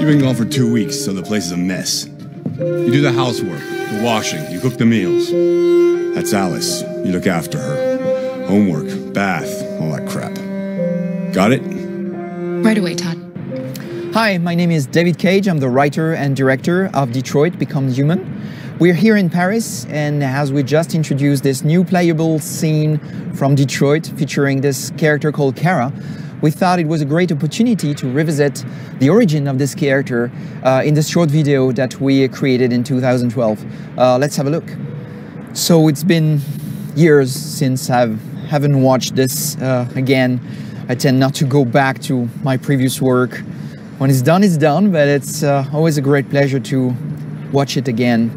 You've been gone for 2 weeks, so the place is a mess. You do the housework, the washing, you cook the meals. That's Alice. You look after her. Homework, bath, all that crap. Got it? Right away, Todd. Hi, my name is David Cage. I'm the writer and director of Detroit Become Human. We're here in Paris, and as we just introduced this new playable scene from Detroit featuring this character called Kara, we thought it was a great opportunity to revisit the origin of this character in this short video that we created in 2012. Let's have a look. So it's been years since I haven't watched this again. I tend not to go back to my previous work. When it's done, but it's always a great pleasure to watch it again.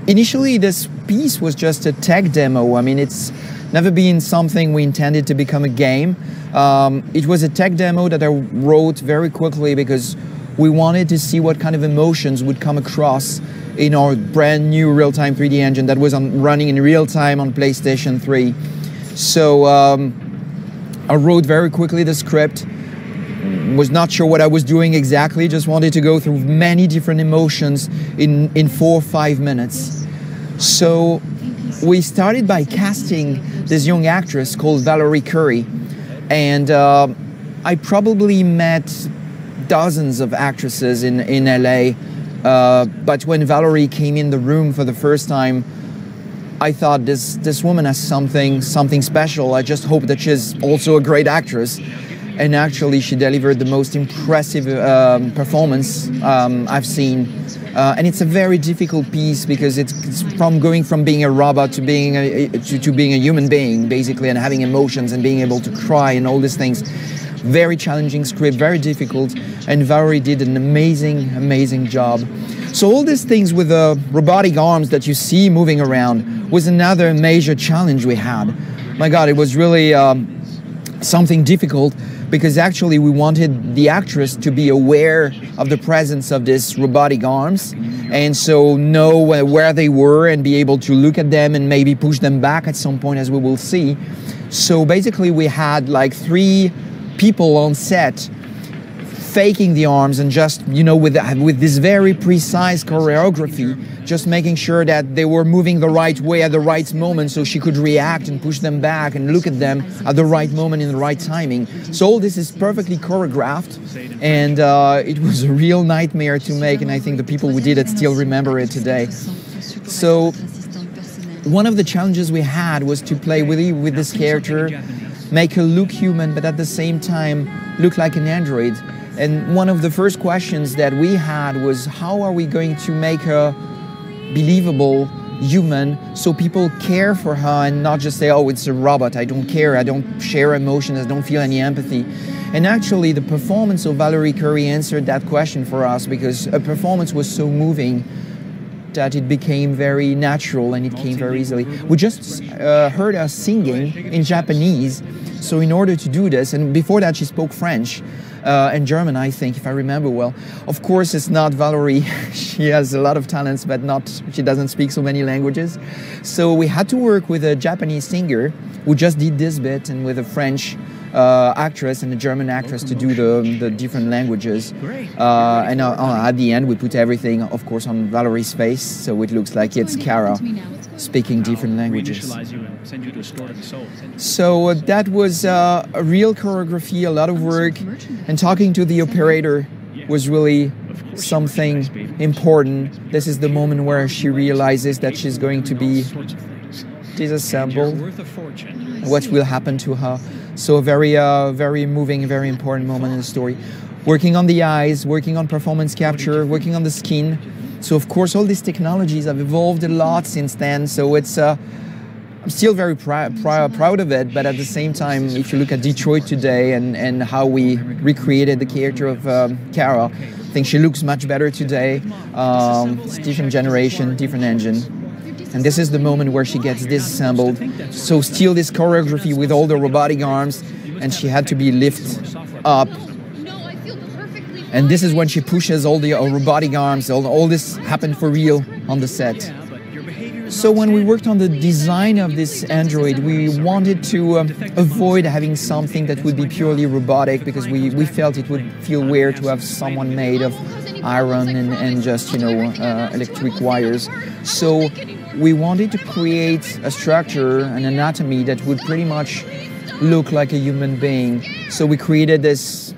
Initially, this piece was just a tech demo. I mean, it's never been something we intended to become a game. It was a tech demo that I wrote very quickly because we wanted to see what kind of emotions would come across in our brand new real-time 3D engine that was running in real time on PlayStation 3. So I wrote very quickly the script. Was not sure what I was doing exactly, just wanted to go through many different emotions in 4 or 5 minutes. So we started by casting this young actress called Valerie Curry, and I probably met dozens of actresses in LA, but when Valerie came in the room for the first time, I thought this woman has something special. I just hope that she's also a great actress. And actually, she delivered the most impressive performance I've seen. And it's a very difficult piece because it's from going from being a robot to being a human being, basically, and having emotions and being able to cry and all these things. Very challenging script, very difficult, and Valerie did an amazing job. So all these things with the robotic arms that you see moving around was another major challenge we had. My God, it was really something difficult, because actually we wanted the actress to be aware of the presence of these robotic arms, and so know where they were and be able to look at them and maybe push them back at some point, as we will see. So basically we had like 3 people on set faking the arms and just, you know, with this very precise choreography, just making sure that they were moving the right way at the right moment so she could react and push them back and look at them at the right moment in the right timing. So all this is perfectly choreographed, and it was a real nightmare to make, and I think the people who did it still remember it today. So one of the challenges we had was to play with this character, make her look human, but at the same time look like an android. And one of the first questions that we had was, how are we going to make her believable, human, so people care for her and not just say, oh, it's a robot, I don't care, I don't share emotions, I don't feel any empathy. And actually the performance of Valerie Curry answered that question for us, because her performance was so moving that it became very natural and it came very easily. We just heard her singing in Japanese, so in order to do this, and before that she spoke French, and German, I think, if I remember well. Of course, it's not Valerie. She has a lot of talents, but she doesn't speak so many languages. So we had to work with a Japanese singer who just did this bit, and with a French actress and a German actress to do the different languages. And at the end, we put everything, of course, on Valerie's face, so it looks like it's Kara speaking different languages. So that was a real choreography, a lot of work, and talking to the operator was really something important. This is the moment where she realizes that she's going to be disassembled, what will happen to her. So a very moving, very important moment in the story. Working on the eyes, working on performance capture, working on the skin. So of course all these technologies have evolved a lot since then, so it's I'm still very proud of it, but at the same time, if you look at Detroit today and how we recreated the character of Kara, I think she looks much better today. It's different generation, different engine. And this is the moment where she gets disassembled. So still this choreography with all the robotic arms, and she had to be lifted up. And this is when she pushes all the robotic arms. All this happened for real on the set. So when we worked on the design of this android, we wanted to avoid having something that would be purely robotic, because we felt it would feel weird to have someone made of iron and just, you know, electric wires. So we wanted to create a structure, an anatomy that would pretty much look like a human being. So we created this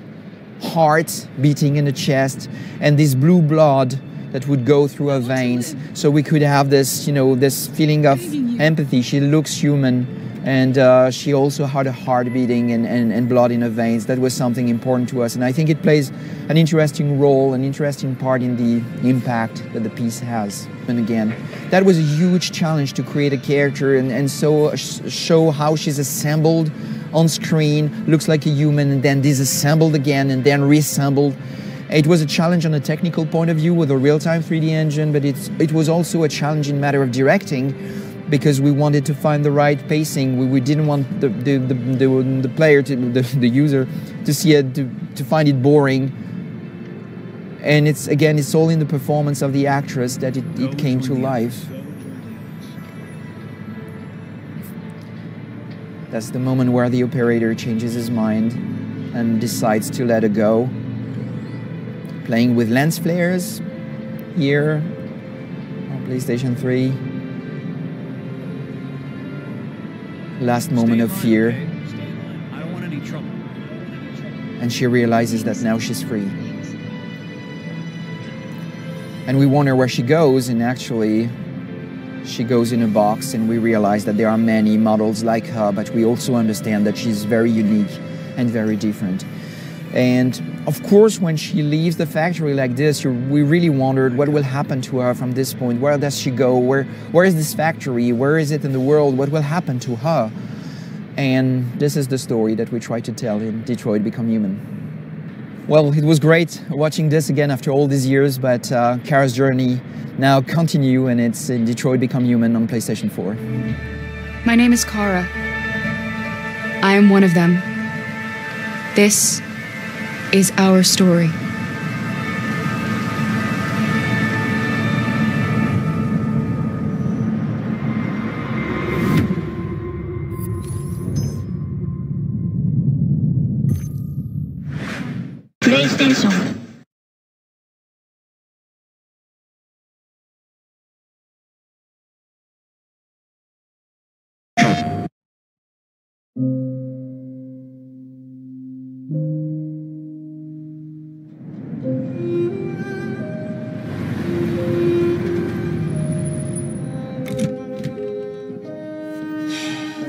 heart beating in the chest and this blue blood that would go through her veins, so we could have this, you know, this feeling of empathy. She looks human, and she also had a heart beating and blood in her veins. That was something important to us, and I think it plays an interesting role, an interesting part in the impact that the piece has. And again, that was a huge challenge to create a character and so show how she's assembled on screen, looks like a human, and then disassembled again and then reassembled. It was a challenge on a technical point of view with a real-time 3D engine, but it was also a challenge in matter of directing, because we wanted to find the right pacing. We didn't want the player, the user, to see it, to find it boring. And it's all in the performance of the actress that it came to life. That's the moment where the operator changes his mind and decides to let her go. Playing with lens flares here on PlayStation 3. Last moment of fear. I don't want any trouble. And she realizes that now she's free. And we wonder where she goes, and actually she goes in a box, and we realize that there are many models like her, but we also understand that she's very unique and very different. And of course, when she leaves the factory like this, we really wondered what will happen to her from this point. Where does she go? Where is this factory? Where is it in the world? What will happen to her? And this is the story that we try to tell in Detroit Become Human. Well, it was great watching this again after all these years, but Kara's journey now continue, and it's in Detroit Become Human on PlayStation 4. My name is Kara. I am one of them. This is our story. PlayStation.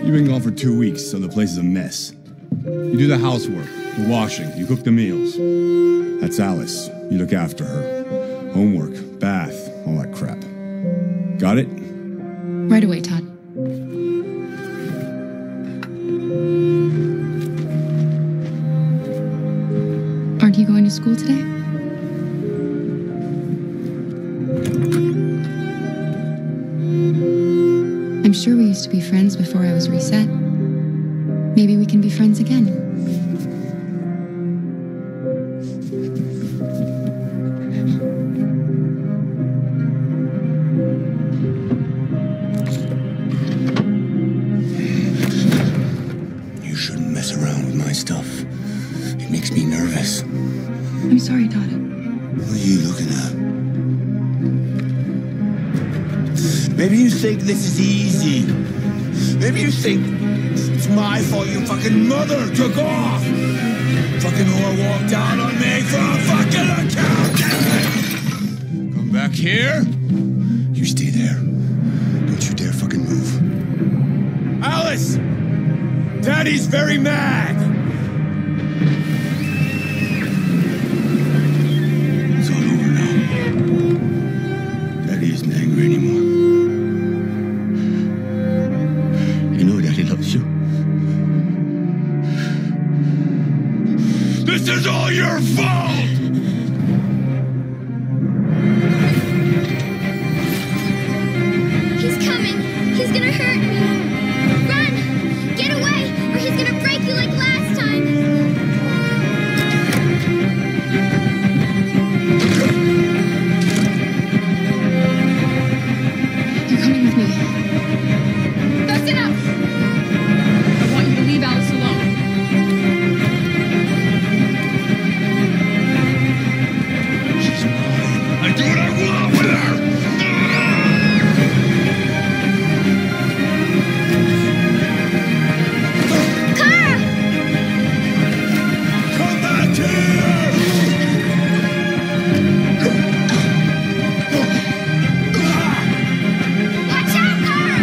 You've been gone for 2 weeks, so the place is a mess. You do the housework, the washing, you cook the meals. That's Alice. You look after her. Homework, bath, all that crap. Got it? Right away, Todd. Aren't you going to school today? I'm sure we used to be friends before I was reset. Maybe we can be friends again. You shouldn't mess around with my stuff. It makes me nervous. I'm sorry, Todd. What are you looking at? Maybe you think this is easy. Maybe you think it's my fault your fucking mother took off. Fucking whore walked out on me for a fucking account. Come back here? You stay there. Don't you dare fucking move. Alice! Daddy's very mad. It's all over now. Daddy isn't angry anymore. You know Daddy loves you. This is all your fault! He's coming. He's gonna hurt me. Run! Get away, or he's gonna break you like last I do what I want with her! Kara! Come back here! Watch out, Kara!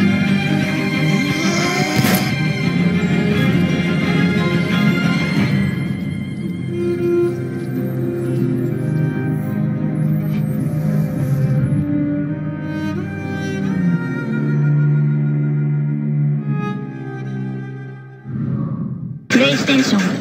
PlayStation